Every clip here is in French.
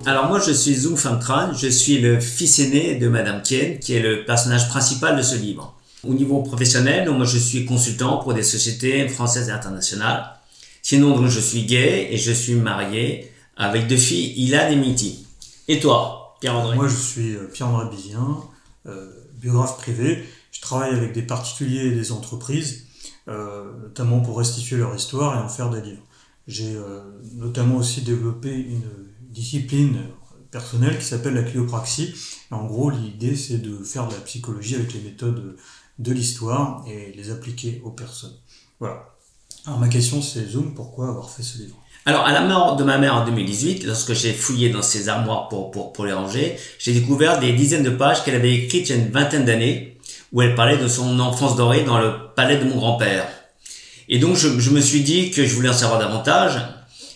Alors moi je suis Zoung Pham Tran, je suis le fils aîné de Madame Kien, qui est le personnage principal de ce livre. Au niveau professionnel, donc moi je suis consultant pour des sociétés françaises et internationales. Sinon donc je suis gay et je suis marié avec 2 filles, Ilan et Mitty. Et toi, Pierre-André? Moi je suis Pierre-André Bizien, biographe privé. Je travaille avec des particuliers et des entreprises, notamment pour restituer leur histoire et en faire des livres. J'ai notamment aussi développé une discipline personnelle qui s'appelle la cliopraxie. Et en gros, l'idée, c'est de faire de la psychologie avec les méthodes de l'histoire et les appliquer aux personnes. Voilà. Alors ma question, c'est Zoung, pourquoi avoir fait ce livre? Alors, à la mort de ma mère en 2018, lorsque j'ai fouillé dans ses armoires pour les ranger, j'ai découvert des dizaines de pages qu'elle avait écrites il y a une vingtaine d'années, où elle parlait de son enfance dorée dans le palais de mon grand-père. Et donc, je me suis dit que je voulais en savoir davantage,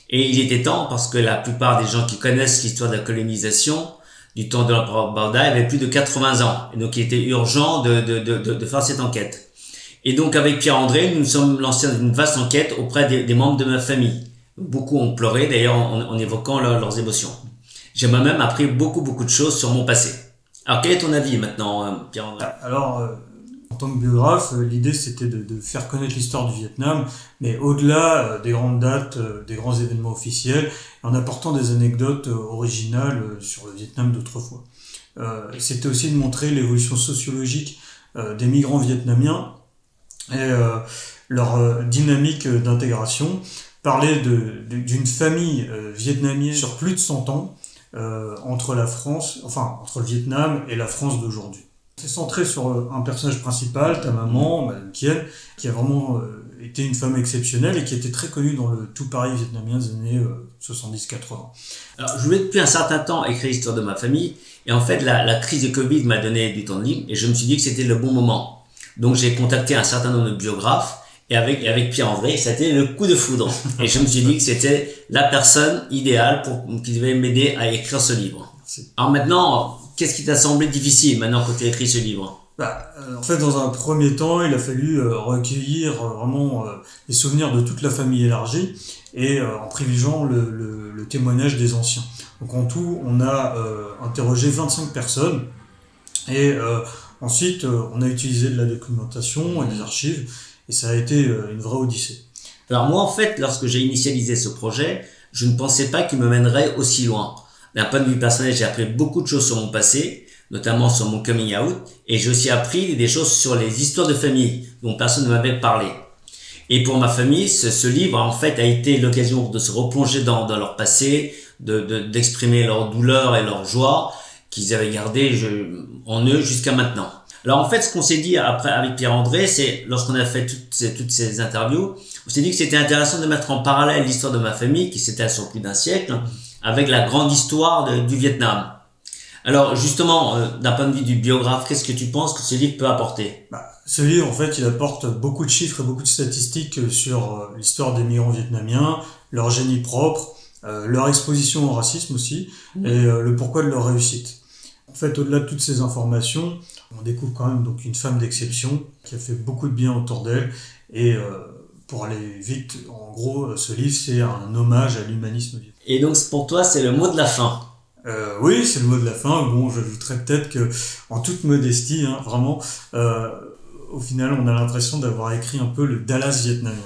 et il était temps parce que la plupart des gens qui connaissent l'histoire de la colonisation du temps de l'empereur Barda avaient plus de 80 ans. Et donc, il était urgent de faire cette enquête. Et donc, avec Pierre-André, nous nous sommes lancés dans une vaste enquête auprès des membres de ma famille. Beaucoup ont pleuré, d'ailleurs, en évoquant leurs émotions. J'ai moi-même appris beaucoup de choses sur mon passé. Alors, quel est ton avis maintenant, Pierre-André? Alors, en tant que biographe, l'idée c'était de faire connaître l'histoire du Vietnam, mais au-delà des grandes dates, des grands événements officiels, en apportant des anecdotes originales sur le Vietnam d'autrefois. C'était aussi de montrer l'évolution sociologique des migrants vietnamiens et leur dynamique d'intégration. Parler d'une famille vietnamienne sur plus de 100 ans entre la France, enfin entre le Vietnam et la France d'aujourd'hui. C'est centré sur un personnage principal, ta maman, Madame Kien, qui a vraiment été une femme exceptionnelle et qui était très connue dans le tout Paris vietnamien des années 70-80. Alors, je voulais depuis un certain temps écrire l'histoire de ma famille, et en fait la crise de Covid m'a donné du temps de libre, et je me suis dit que c'était le bon moment. Donc j'ai contacté un certain nombre de biographes, et avec Pierre-André, c'était le coup de foudre. Et je me suis dit que c'était la personne idéale qui devait m'aider à écrire ce livre. Alors maintenant, qu'est-ce qui t'a semblé difficile maintenant que tu as écrit ce livre? En fait, dans un premier temps, il a fallu recueillir vraiment les souvenirs de toute la famille élargie et en privilégiant le témoignage des anciens. Donc en tout, on a interrogé 25 personnes et ensuite, on a utilisé de la documentation et des archives. Et ça a été une vraie odyssée. Alors moi, en fait, lorsque j'ai initialisé ce projet, je ne pensais pas qu'il me mènerait aussi loin. D'un point de vue personnel, j'ai appris beaucoup de choses sur mon passé, notamment sur mon coming out, et j'ai aussi appris des choses sur les histoires de famille dont personne ne m'avait parlé. Et pour ma famille, ce livre, en fait, a été l'occasion de se replonger dans leur passé, d'exprimer leur douleur et leur joie qu'ils avaient gardé en eux jusqu'à maintenant. Alors en fait, ce qu'on s'est dit après avec Pierre-André, c'est lorsqu'on a fait toutes ces interviews, on s'est dit que c'était intéressant de mettre en parallèle l'histoire de ma famille, qui s'étale sur plus d'un siècle, avec la grande histoire du Vietnam. Alors justement, d'un point de vue du biographe, qu'est-ce que tu penses que ce livre peut apporter? Ce livre, en fait, il apporte beaucoup de chiffres et beaucoup de statistiques sur l'histoire des migrants vietnamiens, leur génie propre, leur exposition au racisme aussi, et le pourquoi de leur réussite. En fait, au-delà de toutes ces informations, on découvre quand même donc une femme d'exception qui a fait beaucoup de bien autour d'elle. Et pour aller vite, en gros, ce livre, c'est un hommage à l'humanisme. Et donc, pour toi, c'est le mot de la fin? Oui, c'est le mot de la fin. Bon, j'ajouterais peut-être que, en toute modestie, vraiment, au final, on a l'impression d'avoir écrit un peu le Dallas vietnamien.